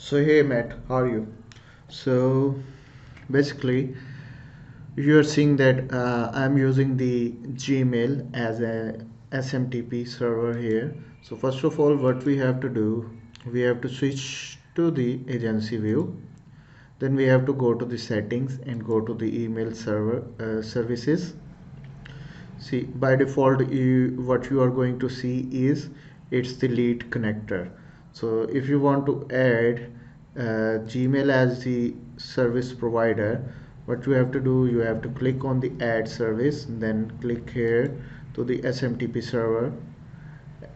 So hey Matt, how are you? So basically you are seeing that I'm using the Gmail as a SMTP server here. So first of all what we have to do, we have to switch to the agency view. Then we have to go to the settings and go to the email server services. See, by default, what you are going to see is it's the lead connector. So if you want to add Gmail as the service provider, what you have to do, you have to click on the add service, then click here to the SMTP server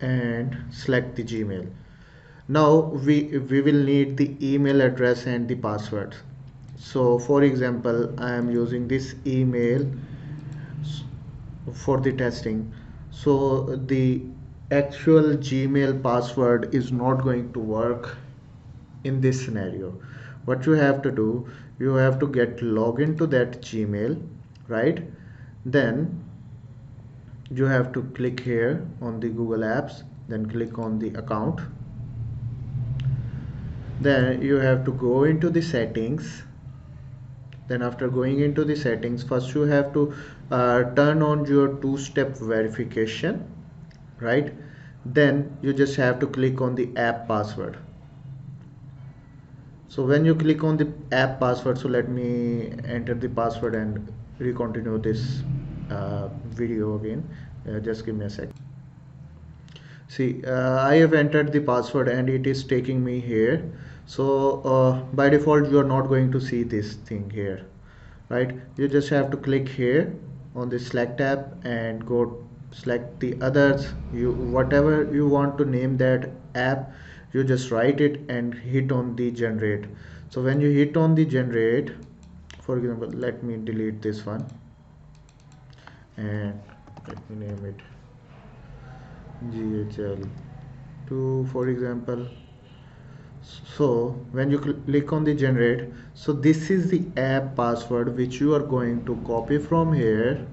and select the Gmail. Now we will need the email address and the password. So for example, I am using this email for the testing. So the actual Gmail password is not going to work in this scenario. What you have to do, you have to get login to that Gmail, right? Then you have to click here on the Google Apps, then click on the account. Then you have to go into the settings. Then after going into the settings, first you have to turn on your two-step verification, right? Then you just have to click on the app password. So when you click on the app password, so let me enter the password and recontinue this video again. Just give me a sec. See, I have entered the password and it is taking me here. So by default you are not going to see this thing here, right? You just have to click here on the select tab and go select the others. You whatever you want to name that app, you just write it and hit on the generate. So when you hit on the generate, for example, let me delete this one and let me name it GHL 2 for example. So when you click on the generate, so this is the app password which you are going to copy from here,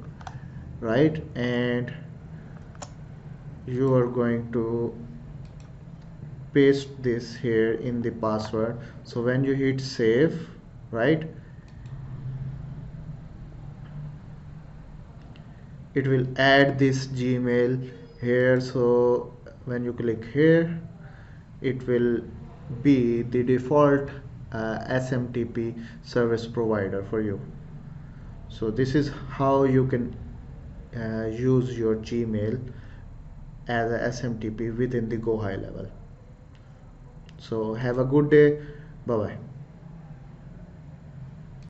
right? And you are going to paste this here in the password. So when you hit save, right, it will add this Gmail here. So when you click here, it will be the default SMTP service provider for you. So this is how you can use your Gmail as a SMTP within the Go High level. So have a good day. Bye bye.